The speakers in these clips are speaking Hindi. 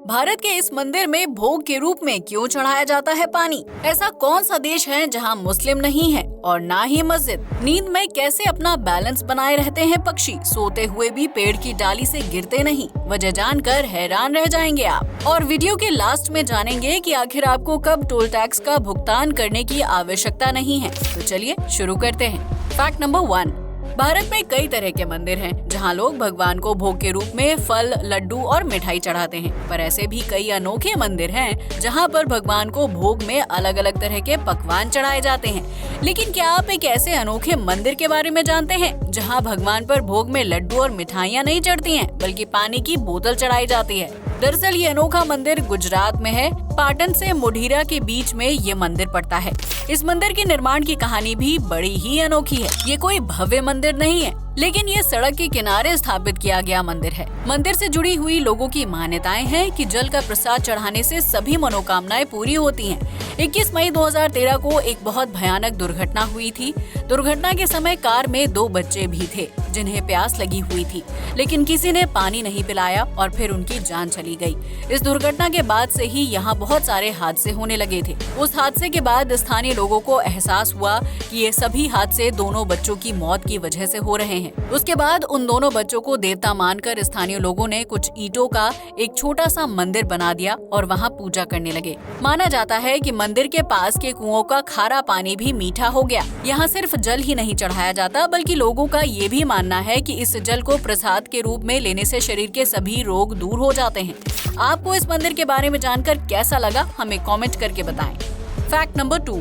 भारत के इस मंदिर में भोग के रूप में क्यों चढ़ाया जाता है पानी? ऐसा कौन सा देश है जहां मुस्लिम नहीं है और ना ही मस्जिद? नींद में कैसे अपना बैलेंस बनाए रहते हैं पक्षी? सोते हुए भी पेड़ की डाली से गिरते नहीं। वजह जानकर हैरान रह जाएंगे आप। और वीडियो के लास्ट में जानेंगे कि आखिर आपको कब टोल टैक्स का भुगतान करने की आवश्यकता नहीं है। तो चलिए शुरू करते हैं। Fact number 1। भारत में कई तरह के मंदिर हैं जहां लोग भगवान को भोग के रूप में फल, लड्डू और मिठाई चढ़ाते हैं। पर ऐसे भी कई अनोखे मंदिर हैं जहां पर भगवान को भोग में अलग अलग तरह के पकवान चढ़ाए जाते हैं। लेकिन क्या आप एक ऐसे अनोखे मंदिर के बारे में जानते हैं जहां भगवान पर भोग में लड्डू और मिठाइयाँ नहीं चढ़ती हैं, बल्कि पानी की बोतल चढ़ाई जाती है? दरअसल ये अनोखा मंदिर गुजरात में है। पाटन से मोढेरा के बीच में ये मंदिर पड़ता है। इस मंदिर के निर्माण की कहानी भी बड़ी ही अनोखी है। ये कोई भव्य मंदिर नहीं है, लेकिन ये सड़क के किनारे स्थापित किया गया मंदिर है। मंदिर से जुड़ी हुई लोगों की मान्यताएं हैं कि जल का प्रसाद चढ़ाने से सभी मनोकामनाएं पूरी होती हैं। 21 मई 2013 को एक बहुत भयानक दुर्घटना हुई थी। दुर्घटना के समय कार में 2 बच्चे भी थे जिन्हें प्यास लगी हुई थी, लेकिन किसी ने पानी नहीं पिलाया और फिर उनकी जान चली गई। इस दुर्घटना के बाद से ही यहाँ बहुत सारे हादसे होने लगे थे। उस हादसे के बाद स्थानीय लोगों को एहसास हुआ कि ये सभी हादसे दोनों बच्चों की मौत की वजह से हो रहे हैं। उसके बाद उन दोनों बच्चों को देवता मानकर स्थानीय लोगों ने कुछ ईंटों का एक छोटा सा मंदिर बना दिया और वहाँ पूजा करने लगे। माना जाता है कि मंदिर के पास के कुओं का खारा पानी भी मीठा हो गया। यहाँ सिर्फ जल ही नहीं चढ़ाया जाता, बल्कि लोगों का ये भी मानना है कि इस जल को प्रसाद के रूप में लेने से शरीर के सभी रोग दूर हो जाते हैं। आपको इस मंदिर के बारे में जानकर कैसा लगा, हमें कमेंट करके बताएं। Fact number 2।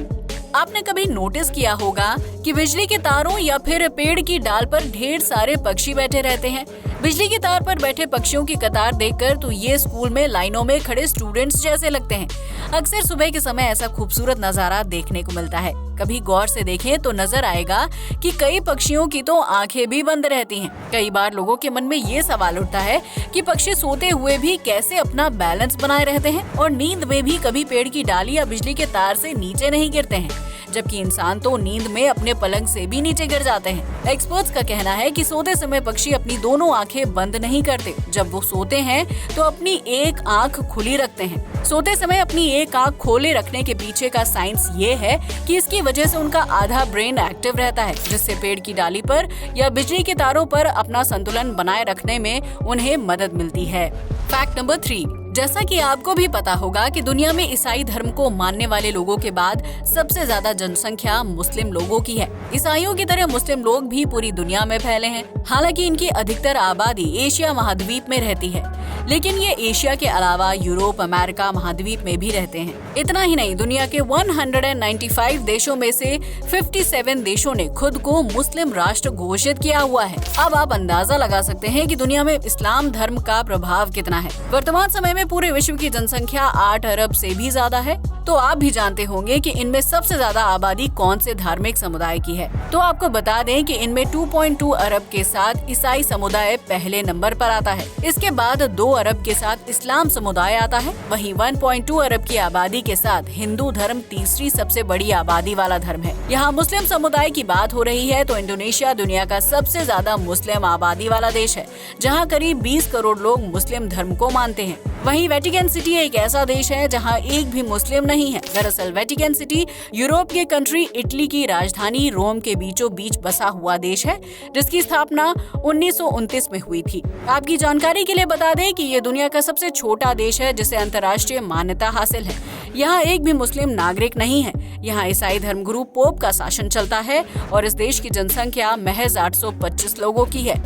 आपने कभी नोटिस किया होगा कि बिजली के तारों या फिर पेड़ की डाल पर ढेर सारे पक्षी बैठे रहते हैं। बिजली के तार पर बैठे पक्षियों की कतार देखकर तो ये स्कूल में लाइनों में खड़े स्टूडेंट्स जैसे लगते हैं। अक्सर सुबह के समय ऐसा खूबसूरत नजारा देखने को मिलता है। कभी गौर से देखें तो नजर आएगा कि कई पक्षियों की तो आंखें भी बंद रहती हैं। कई बार लोगों के मन में ये सवाल उठता है कि पक्षी सोते हुए भी कैसे अपना बैलेंस बनाए रहते हैं और नींद में भी कभी पेड़ की डाली या बिजली के तार से नीचे नहीं गिरते हैं, जबकि इंसान तो नींद में अपने पलंग से भी नीचे गिर जाते हैं। एक्सपर्ट्स का कहना है कि सोते समय पक्षी अपनी दोनों आंखें बंद नहीं करते। जब वो सोते हैं तो अपनी एक आंख खुली रखते हैं। सोते समय अपनी एक आंख खोले रखने के पीछे का साइंस ये है कि इसकी वजह से उनका आधा ब्रेन एक्टिव रहता है, जिससे पेड़ की डाली पर या बिजली के तारों पर अपना संतुलन बनाए रखने में उन्हें मदद मिलती है। Fact number 3। जैसा कि आपको भी पता होगा कि दुनिया में ईसाई धर्म को मानने वाले लोगों के बाद सबसे ज्यादा जनसंख्या मुस्लिम लोगों की है। ईसाइयों की तरह मुस्लिम लोग भी पूरी दुनिया में फैले हैं। हालांकि इनकी अधिकतर आबादी एशिया महाद्वीप में रहती है, लेकिन ये एशिया के अलावा यूरोप, अमेरिका महाद्वीप में भी रहते हैं। इतना ही नहीं, दुनिया के 195 देशों में से 57 देशों ने खुद को मुस्लिम राष्ट्र घोषित किया हुआ है। अब आप अंदाजा लगा सकते हैं कि दुनिया में इस्लाम धर्म का प्रभाव कितना है। वर्तमान समय में पूरे विश्व की जनसंख्या 8 अरब से भी ज्यादा है। तो आप भी जानते होंगे कि इनमें सबसे ज्यादा आबादी कौन से धार्मिक समुदाय की है। तो आपको बता दें कि इनमें 2.2 अरब के साथ ईसाई समुदाय पहले नंबर पर आता है। इसके बाद 2 अरब के साथ इस्लाम समुदाय आता है। वहीं 1.2 अरब की आबादी के साथ हिंदू धर्म तीसरी सबसे बड़ी आबादी वाला धर्म है। यहाँ मुस्लिम समुदाय की बात हो रही है तो इंडोनेशिया दुनिया का सबसे ज्यादा मुस्लिम आबादी वाला देश है, जहाँ करीब 20 करोड़ लोग मुस्लिम धर्म को मानते हैं। वहीं वेटिकन सिटी एक ऐसा देश है जहां एक भी मुस्लिम नहीं है। दरअसल वेटिकन सिटी यूरोप के कंट्री इटली की राजधानी रोम के बीचों बीच बसा हुआ देश है, जिसकी स्थापना 1929 में हुई थी। आपकी जानकारी के लिए बता दें कि ये दुनिया का सबसे छोटा देश है जिसे अंतर्राष्ट्रीय मान्यता हासिल है। यहाँ एक भी मुस्लिम नागरिक नहीं है। यहाँ ईसाई धर्म गुरु पोप का शासन चलता है और इस देश की जनसंख्या महज 825 लोगों की है।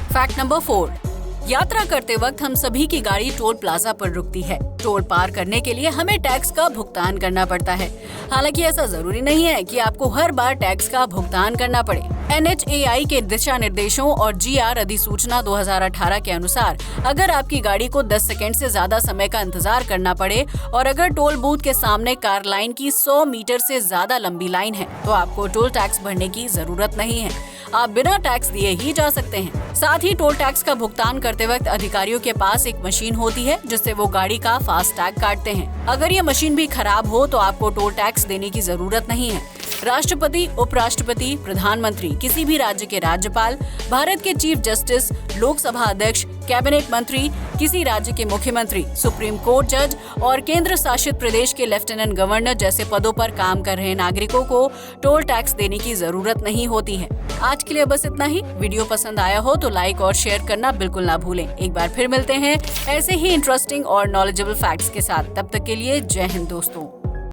Fact number 4। यात्रा करते वक्त हम सभी की गाड़ी टोल प्लाजा पर रुकती है। टोल पार करने के लिए हमें टैक्स का भुगतान करना पड़ता है। हालांकि ऐसा जरूरी नहीं है कि आपको हर बार टैक्स का भुगतान करना पड़े। NHAI के दिशा निर्देशों और GR अधिसूचना 2018 के अनुसार अगर आपकी गाड़ी को 10 सेकंड से ज्यादा समय का इंतजार करना पड़े और अगर टोल बूथ के सामने कार लाइन की 100 मीटर से ज्यादा लंबी लाइन है तो आपको टोल टैक्स भरने की जरूरत नहीं है। आप बिना टैक्स दिए ही जा सकते हैं। साथ ही टोल टैक्स का भुगतान करते वक्त अधिकारियों के पास एक मशीन होती है जिससे वो गाड़ी का फास्ट टैग काटते हैं। अगर ये मशीन भी खराब हो तो आपको टोल टैक्स देने की जरूरत नहीं है। राष्ट्रपति, उपराष्ट्रपति, प्रधानमंत्री, किसी भी राज्य के राज्यपाल, भारत के चीफ जस्टिस, लोकसभा अध्यक्ष, कैबिनेट मंत्री, किसी राज्य के मुख्यमंत्री, सुप्रीम कोर्ट जज और केंद्र शासित प्रदेश के लेफ्टिनेंट गवर्नर जैसे पदों पर काम कर रहे नागरिकों को टोल टैक्स देने की जरूरत नहीं होती है। आज के लिए बस इतना ही। वीडियो पसंद आया हो तो लाइक और शेयर करना बिल्कुल ना भूलें। एक बार फिर मिलते हैं ऐसे ही इंटरेस्टिंग और नॉलेजेबल फैक्ट्स के साथ। तब तक के लिए जय हिंद दोस्तों।